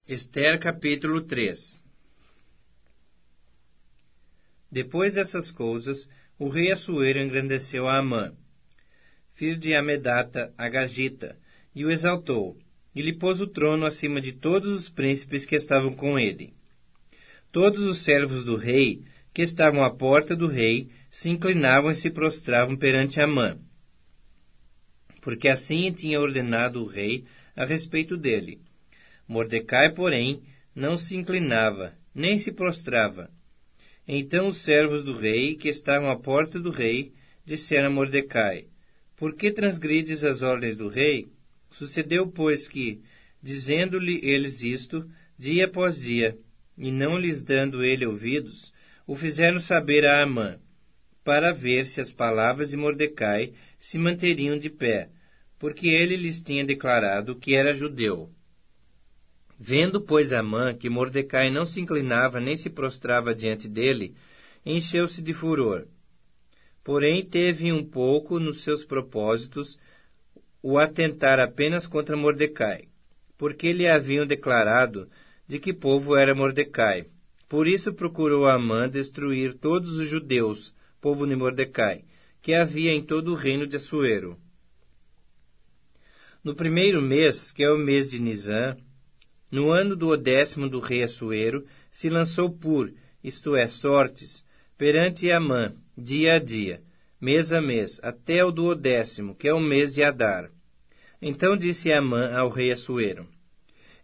Ester capítulo 3. Depois dessas coisas, o rei Assuero engrandeceu a Amã, filho de Amedata, Agagita, e o exaltou, e lhe pôs o trono acima de todos os príncipes que estavam com ele. Todos os servos do rei, que estavam à porta do rei, se inclinavam e se prostravam perante Amã, porque assim tinha ordenado o rei a respeito dele. Mordecai, porém, não se inclinava, nem se prostrava. Então os servos do rei, que estavam à porta do rei, disseram a Mordecai: Por que transgrides as ordens do rei? Sucedeu, pois, que, dizendo-lhe eles isto, dia após dia, e não lhes dando ele ouvidos, o fizeram saber a Amã, para ver se as palavras de Mordecai se manteriam de pé, porque ele lhes tinha declarado que era judeu. Vendo, pois, Amã que Mordecai não se inclinava nem se prostrava diante dele, encheu-se de furor. Porém, teve um pouco nos seus propósitos o atentar apenas contra Mordecai, porque lhe haviam declarado de que povo era Mordecai. Por isso procurou Amã destruir todos os judeus, povo de Mordecai, que havia em todo o reino de Assuero. No primeiro mês, que é o mês de Nisã, no ano do 10º do rei Assuero, se lançou pur, isto é, sortes, perante Amã, dia a dia, mês a mês, até o do 10º, que é o mês de Adar. Então disse Amã ao rei Assuero: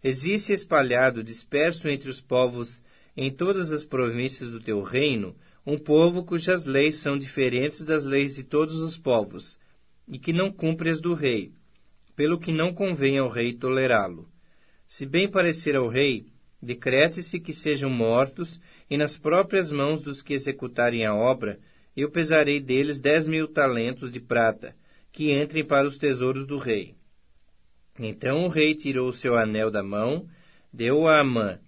Existe espalhado, disperso entre os povos, em todas as províncias do teu reino, um povo cujas leis são diferentes das leis de todos os povos, e que não cumpre as do rei, pelo que não convém ao rei tolerá-lo. Se bem parecer ao rei, decrete-se que sejam mortos, e nas próprias mãos dos que executarem a obra, eu pesarei deles 10.000 talentos de prata, que entrem para os tesouros do rei. Então o rei tirou o seu anel da mão, deu-o a Amã,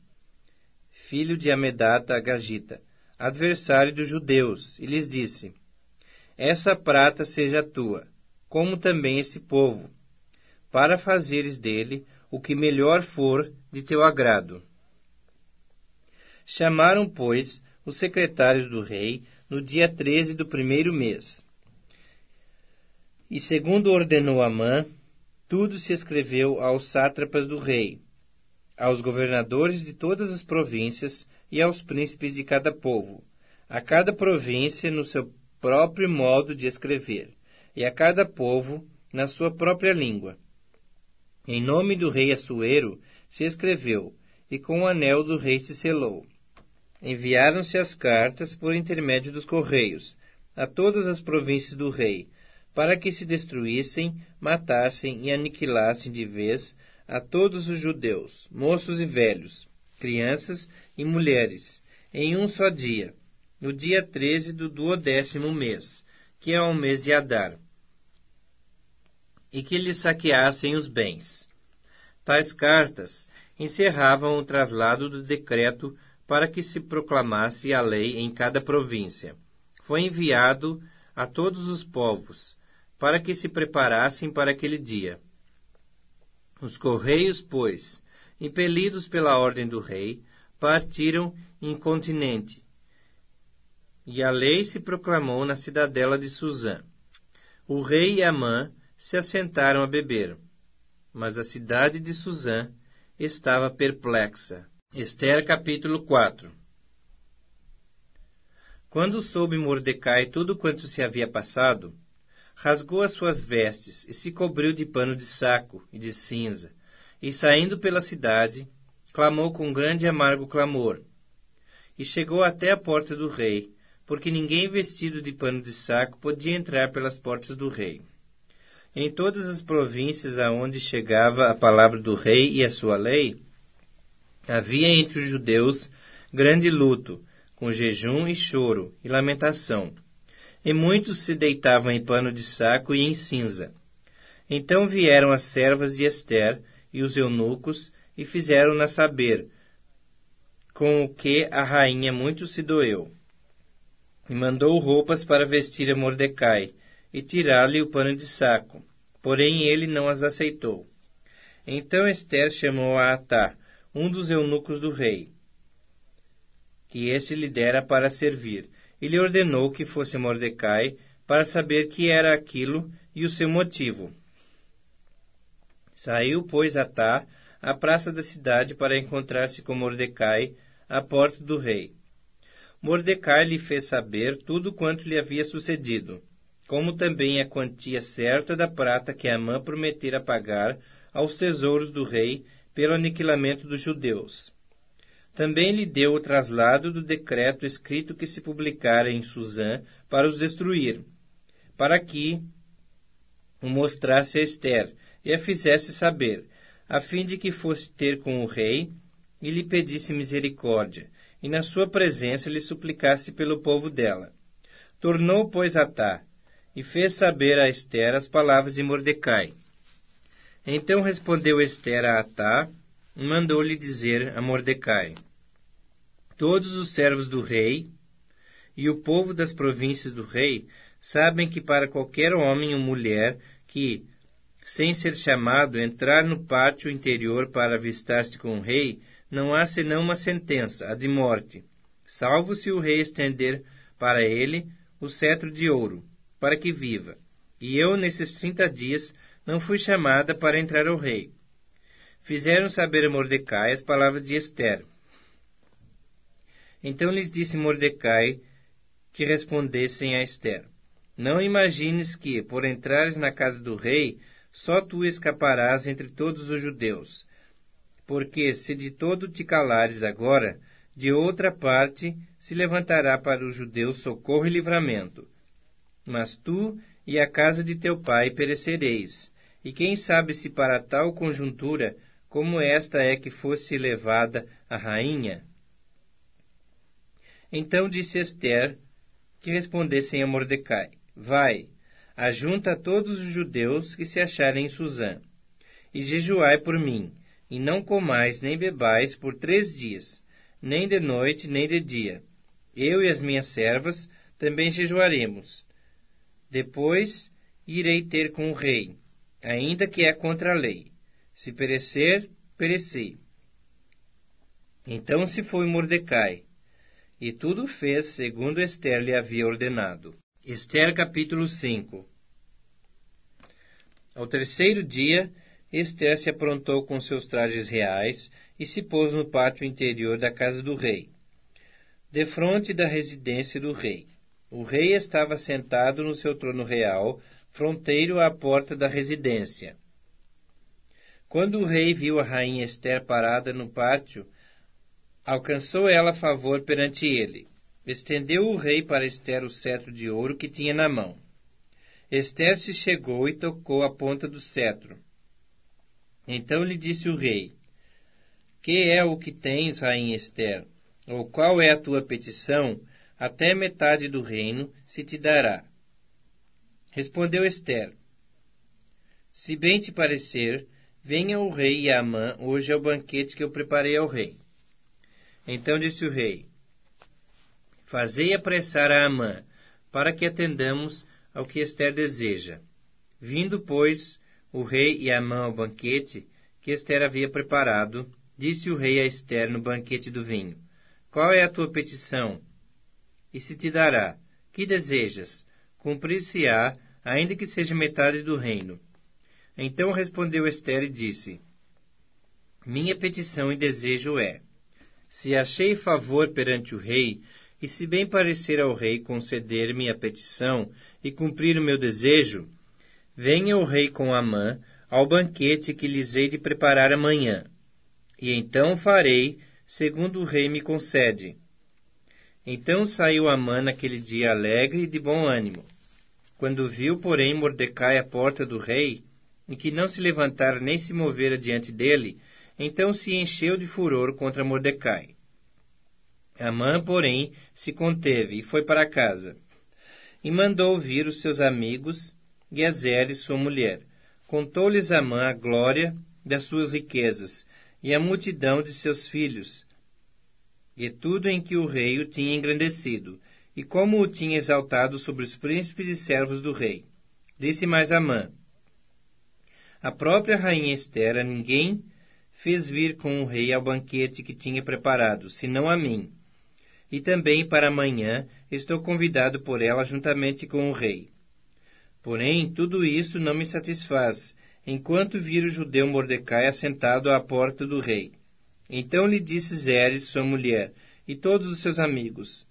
filho de Amedata Agagita, adversário dos judeus, e lhes disse: Essa prata seja tua, como também esse povo, para fazeres dele o que melhor for de teu agrado. Chamaram, pois, os secretários do rei no dia 13 do primeiro mês. E segundo ordenou Amã, tudo se escreveu aos sátrapas do rei, aos governadores de todas as províncias e aos príncipes de cada povo, a cada província no seu próprio modo de escrever, e a cada povo na sua própria língua. Em nome do rei Assuero se escreveu, e com o anel do rei se selou. Enviaram-se as cartas por intermédio dos correios a todas as províncias do rei, para que se destruíssem, matassem e aniquilassem de vez a todos os judeus, moços e velhos, crianças e mulheres, em um só dia, no dia 13 do 10º mês, que é o mês de Adar, e que lhes saqueassem os bens. Tais cartas encerravam o traslado do decreto para que se proclamasse a lei em cada província. Foi enviado a todos os povos, para que se preparassem para aquele dia. Os correios, pois, impelidos pela ordem do rei, partiram incontinenti, e a lei se proclamou na cidadela de Suzã. O rei e Amã se assentaram a beber, mas a cidade de Suzã estava perplexa. Ester capítulo 4. Quando soube Mordecai tudo quanto se havia passado, rasgou as suas vestes e se cobriu de pano de saco e de cinza, e saindo pela cidade, clamou com grande e amargo clamor. E chegou até a porta do rei, porque ninguém vestido de pano de saco podia entrar pelas portas do rei. Em todas as províncias aonde chegava a palavra do rei e a sua lei, havia entre os judeus grande luto, com jejum e choro e lamentação, e muitos se deitavam em pano de saco e em cinza. Então vieram as servas de Ester e os eunucos e fizeram-na saber, com o que a rainha muito se doeu. E mandou roupas para vestir a Mordecai, e tirar-lhe o pano de saco, porém ele não as aceitou. Então Ester chamou a Atá, um dos eunucos do rei, que este lhe dera para servir, e lhe ordenou que fosse Mordecai para saber que era aquilo e o seu motivo. Saiu, pois, Atá à praça da cidade para encontrar-se com Mordecai à porta do rei. Mordecai lhe fez saber tudo quanto lhe havia sucedido, como também a quantia certa da prata que Amã prometera pagar aos tesouros do rei pelo aniquilamento dos judeus. Também lhe deu o traslado do decreto escrito que se publicara em Susã para os destruir, para que o mostrasse a Ester e a fizesse saber, a fim de que fosse ter com o rei e lhe pedisse misericórdia, e na sua presença lhe suplicasse pelo povo dela. Tornou, pois, Atá, e fez saber a Ester as palavras de Mordecai. Então respondeu Ester a Atá, e mandou-lhe dizer a Mordecai: Todos os servos do rei e o povo das províncias do rei sabem que para qualquer homem ou mulher que, sem ser chamado, entrar no pátio interior para avistar-se com o rei, não há senão uma sentença, a de morte, salvo se o rei estender para ele o cetro de ouro, para que viva. E eu, nesses 30 dias, não fui chamada para entrar ao rei. Fizeram saber a Mordecai as palavras de Ester. Então lhes disse Mordecai que respondessem a Ester: Não imagines que, por entrares na casa do rei, só tu escaparás entre todos os judeus. Porque, se de todo te calares agora, de outra parte se levantará para os judeus socorro e livramento. Mas tu e a casa de teu pai perecereis. E quem sabe se para tal conjuntura como esta é que fosse levada a rainha? Então disse Ester que respondessem a Mordecai: Vai, ajunta todos os judeus que se acharem em Susã, e jejuai por mim, e não comais nem bebais por 3 dias, nem de noite nem de dia. Eu e as minhas servas também jejuaremos. Depois irei ter com o rei, ainda que é contra a lei. Se perecer, pereci. Então se foi Mordecai, e tudo fez segundo Ester lhe havia ordenado. Ester capítulo 5. Ao 3º dia, Ester se aprontou com seus trajes reais e se pôs no pátio interior da casa do rei, defronte da residência do rei. O rei estava sentado no seu trono real, fronteiro à porta da residência. Quando o rei viu a rainha Ester parada no pátio, alcançou ela favor perante ele. Estendeu o rei para Ester o cetro de ouro que tinha na mão. Ester se chegou e tocou a ponta do cetro. Então lhe disse o rei: Que é o que tens, rainha Ester? Ou qual é a tua petição? Até metade do reino se te dará. Respondeu Ester: Se bem te parecer, venha o rei e Amã hoje ao banquete que eu preparei ao rei. Então disse o rei: Fazei apressar a Amã, para que atendamos ao que Ester deseja. Vindo, pois, o rei e Amã ao banquete que Ester havia preparado, disse o rei a Ester no banquete do vinho: Qual é a tua petição? E se te dará. Que desejas? Cumprir-se-á, ainda que seja metade do reino. Então respondeu Ester e disse: Minha petição e desejo é: se achei favor perante o rei, e se bem parecer ao rei conceder-me a petição e cumprir o meu desejo, venha o rei com Amã ao banquete que lhes hei de preparar amanhã, e então farei segundo o rei me concede. Então saiu Amã naquele dia alegre e de bom ânimo. Quando viu, porém, Mordecai à porta do rei, e que não se levantara nem se movera diante dele, então se encheu de furor contra Mordecai. Amã, porém, se conteve e foi para casa. E mandou vir os seus amigos e Azeres, sua mulher. Contou-lhes Amã a glória das suas riquezas e a multidão de seus filhos, e tudo em que o rei o tinha engrandecido, e como o tinha exaltado sobre os príncipes e servos do rei. Disse mais Amã: A própria rainha Ester a ninguém fez vir com o rei ao banquete que tinha preparado, senão a mim. E também para amanhã estou convidado por ela juntamente com o rei. Porém, tudo isso não me satisfaz, enquanto vir o judeu Mordecai assentado à porta do rei. Então lhe disse Zeres, sua mulher, e todos os seus amigos: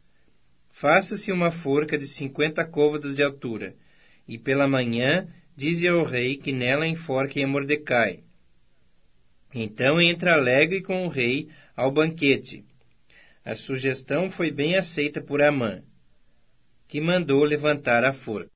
faça-se uma forca de 50 côvados de altura, e pela manhã dize ao rei que nela enforquem a Mordecai. Então entra alegre com o rei ao banquete. A sugestão foi bem aceita por Amã, que mandou levantar a forca.